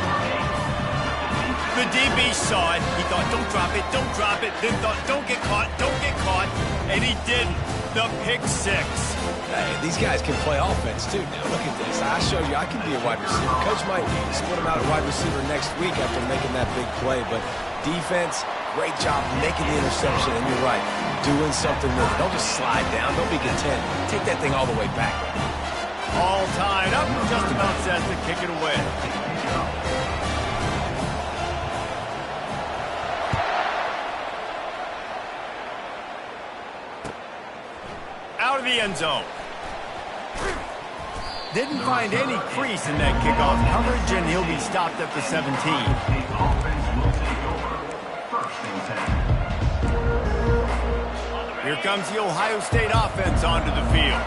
The DB saw it. He thought, don't drop it, don't drop it. Then thought, don't get caught, don't get caught. And he didn't. The pick 6. Hey, these guys can play offense, too. Now, look at this. I show you I can be a wide receiver. Coach might split him out at wide receiver next week after making that big play. But defense, great job making the interception. And you're right, doing something with it. Don't just slide down. Don't be content. Take that thing all the way back. All tied up. Just about set to kick it away. Out of the end zone. Didn't find any crease in that kickoff coverage, and he'll be stopped at the 17. Here comes the Ohio State offense onto the field.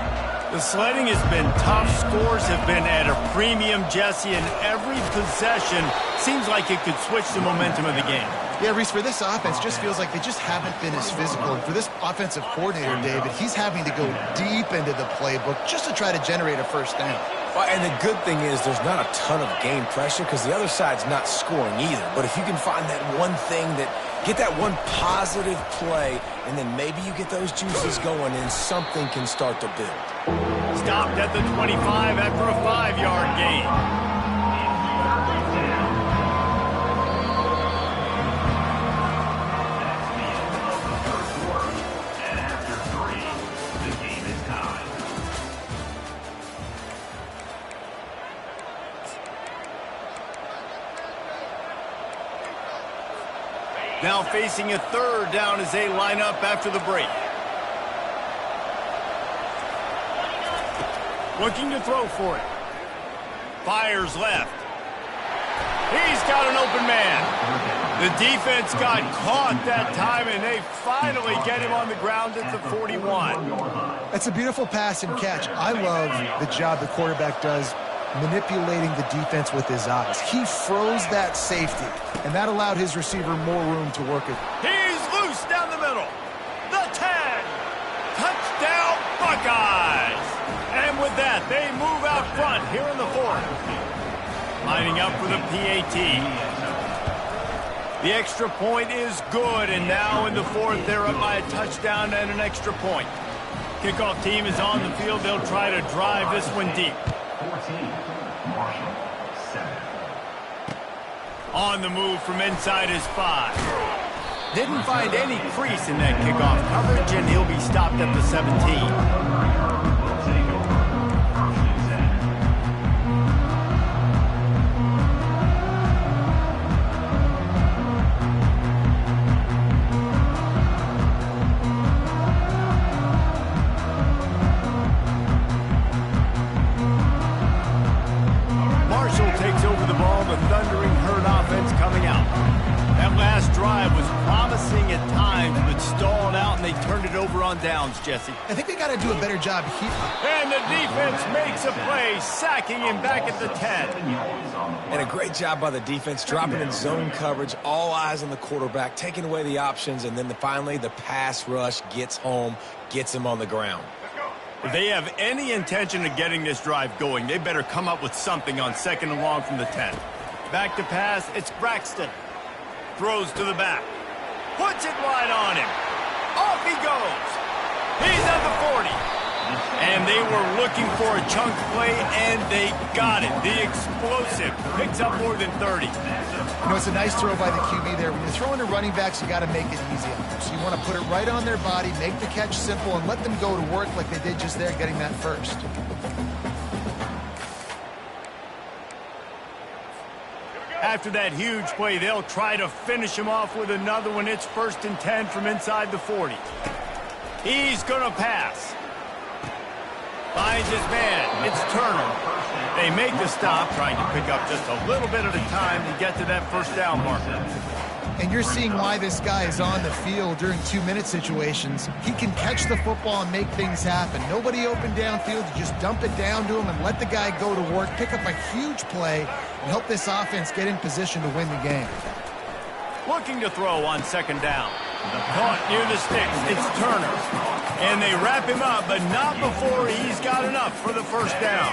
The sledding has been tough. Scores have been at a premium, Jesse, and every possession seems like it could switch the momentum of the game. Yeah, Reese, for this offense, just feels like they just haven't been as physical. And for this offensive coordinator, David, he's having to go deep into the playbook just to try to generate a first down. Well, and the good thing is there's not a ton of game pressure because the other side's not scoring either. But if you can find that one thing get that one positive play, and then maybe you get those juices going and something can start to build. Stopped at the 25 after a 5-yard gain. Now facing a third down as they line up after the break. Looking to throw for it. Fires left. He's got an open man. The defense got caught that time, and they finally get him on the ground at the 41. That's a beautiful pass and catch. I love the job the quarterback does manipulating the defense with his eyes. He froze that safety, and that allowed his receiver more room to work it. He's loose down the middle. The 10. Touchdown, Buckeyes. And with that, they move out front here in the fourth. Lining up for the PAT. The extra point is good, and now in the fourth, they're up by a touchdown and an extra point. Kickoff team is on the field. They'll try to drive this one deep. 14, Marshall, 7. On the move from inside his 5. Didn't find any crease in that kickoff coverage, and he'll be stopped at the 17. got stalled out, and they turned it over on downs, Jesse. I think they got to do a better job here. And the defense makes a play, sacking him back at the 10. And a great job by the defense, dropping in zone coverage, all eyes on the quarterback, taking away the options, and then finally the pass rush gets home, gets him on the ground. If they have any intention of getting this drive going, they better come up with something on 2nd and long from the 10. Back to pass, it's Braxton. Throws to the back. Puts it wide on him. Off he goes. He's at the 40. And they were looking for a chunk play, and they got it. The explosive picks up more than 30. You know, it's a nice throw by the QB there. When you're throwing to running backs, you got to make it easy on them. So you want to put it right on their body, make the catch simple, and let them go to work like they did just there, getting that first. After that huge play, they'll try to finish him off with another one. It's 1st and 10 from inside the 40. He's going to pass. Finds his man. It's Turner. They make the stop, trying to pick up just a little bit at a time to get to that 1st down marker. And you're seeing why this guy is on the field during 2-minute situations. He can catch the football and make things happen. Nobody open downfield. You just dump it down to him and let the guy go to work, pick up a huge play, and help this offense get in position to win the game. Looking to throw on 2nd down. Caught near the sticks. It's Turner. And they wrap him up, but not before he's got enough for the 1st down.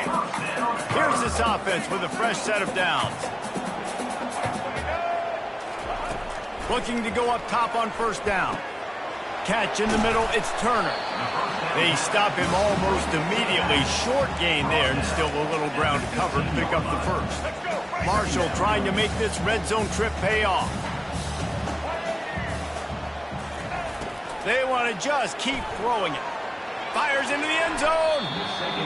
Here's this offense with a fresh set of downs. Looking to go up top on 1st down. Catch in the middle, it's Turner. They stop him almost immediately. Short gain there, and still a little ground to cover to pick up the 1st. Marshall trying to make this red zone trip pay off. They want to just keep throwing it. Fires into the end zone.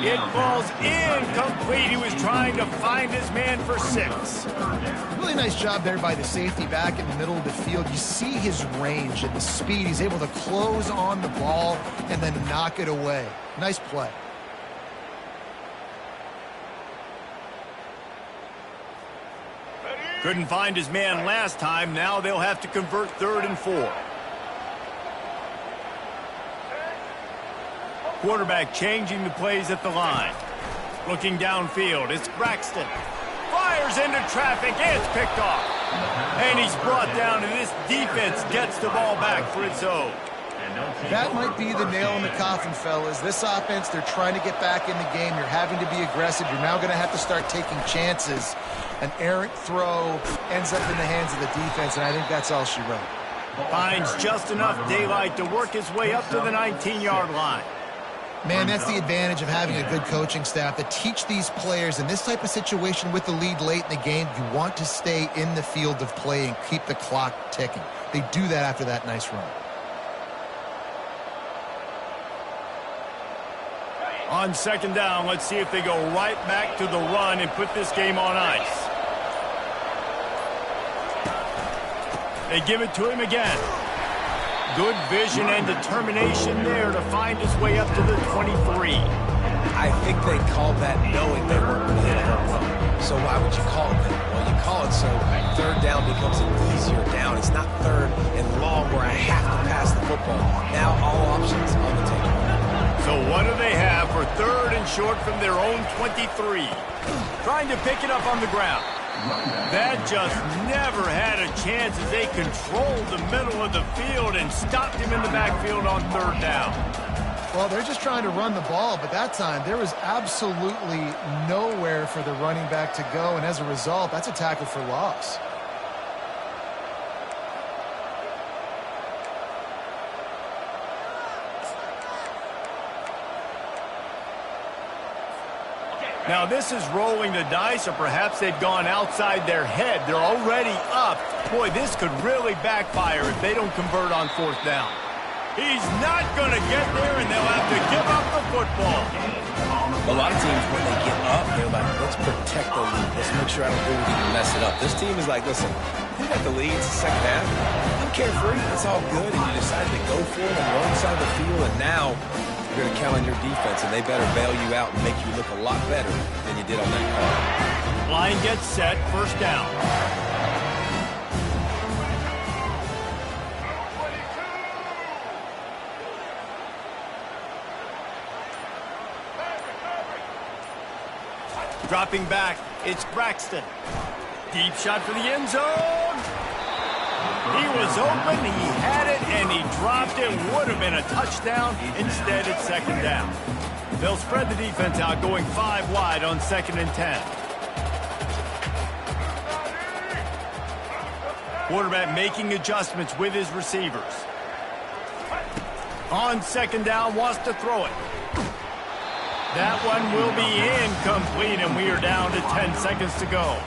It falls incomplete. He was trying to find his man for 6. Really nice job there by the safety back in the middle of the field. You see his range and the speed. He's able to close on the ball and then knock it away. Nice play. Couldn't find his man last time. Now they'll have to convert 3rd and 4. Quarterback changing the plays at the line. Looking downfield, it's Braxton. Fires into traffic, it's picked off. And he's brought down, and this defense gets the ball back for its own. That might be the nail in the coffin, fellas. This offense, they're trying to get back in the game. You're having to be aggressive. You're now going to have to start taking chances. An errant throw ends up in the hands of the defense, and I think that's all she wrote. Finds just enough daylight to work his way up to the 19-yard line. Man, that's the advantage of having a good coaching staff that teach these players in this type of situation with the lead late in the game. You want to stay in the field of play and keep the clock ticking. They do that after that nice run. On 2nd down, let's see if they go right back to the run and put this game on ice. They give it to him again. Good vision and determination there to find his way up to the 23. I think they called that knowing they weren't going to hit a home run. So why would you call it that? Well, you call it so 3rd down becomes an easier down. It's not 3rd and long where I have to pass the football. Now all options on the table. So what do they have for 3rd and short from their own 23? Trying to pick it up on the ground. That just never had a chance as they controlled the middle of the field and stopped him in the backfield on 3rd down. Well, they're just trying to run the ball, but that time there was absolutely nowhere for the running back to go, and as a result, that's a tackle for loss. Now, this is rolling the dice, or perhaps they've gone outside their head. They're already up. Boy, this could really backfire if they don't convert on 4th down. He's not going to get there, and they'll have to give up the football. A lot of teams, when they get up, they're like, let's protect the lead. Let's make sure I don't do anything to mess it up. This team is like, listen, we got the lead. It's the 2nd half. I'm carefree. It's all good. And you decided to go for it on the wrong side of the field, and now you're going to count on your defense, and they better bail you out and make you look a lot better than you did on that call. Line gets set, 1st down. Dropping back, it's Braxton. Deep shot for the end zone. He was open, he had it, and he dropped it. Would have been a touchdown. Instead, it's second down. They'll spread the defense out, going 5 wide on 2nd and 10. Quarterback making adjustments with his receivers. On 2nd down, wants to throw it. That one will be incomplete, and we are down to 10 seconds to go.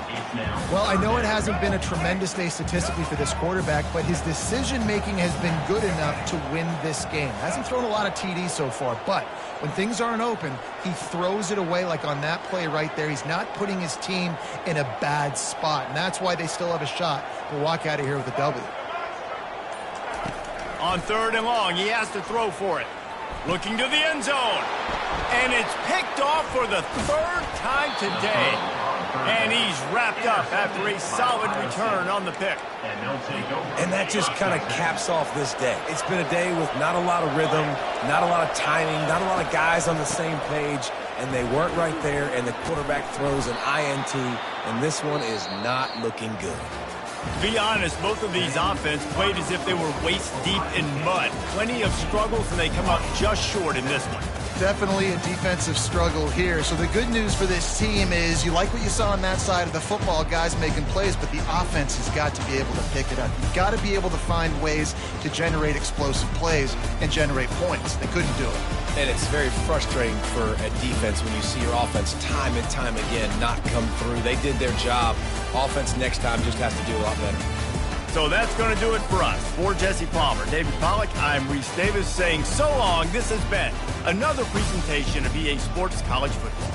Well, I know it hasn't been a tremendous day statistically for this quarterback, but his decision-making has been good enough to win this game. Hasn't thrown a lot of TDs so far, but when things aren't open, he throws it away like on that play right there. He's not putting his team in a bad spot, and that's why they still have a shot to walk out of here with a W. On 3rd and long, he has to throw for it. Looking to the end zone. And it's picked off for the 3rd time today. And he's wrapped up after a solid return on the pick. And that just kind of caps off this day. It's been a day with not a lot of rhythm, not a lot of timing, not a lot of guys on the same page, and they weren't right there, and the quarterback throws an INT, and this one is not looking good. Be honest, both of these offenses played as if they were waist-deep in mud. Plenty of struggles, and they come up just short in this one. Definitely a defensive struggle here. So the good news for this team is you like what you saw on that side of the football, guys making plays, but the offense has got to be able to pick it up. You've got to be able to find ways to generate explosive plays and generate points. They couldn't do it. And it's very frustrating for a defense when you see your offense time and time again not come through. They did their job. Offense next time just has to do a lot better. So that's going to do it for us. For Jesse Palmer, David Pollack, I'm Reese Davis saying so long. This has been another presentation of EA Sports College Football.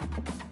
it.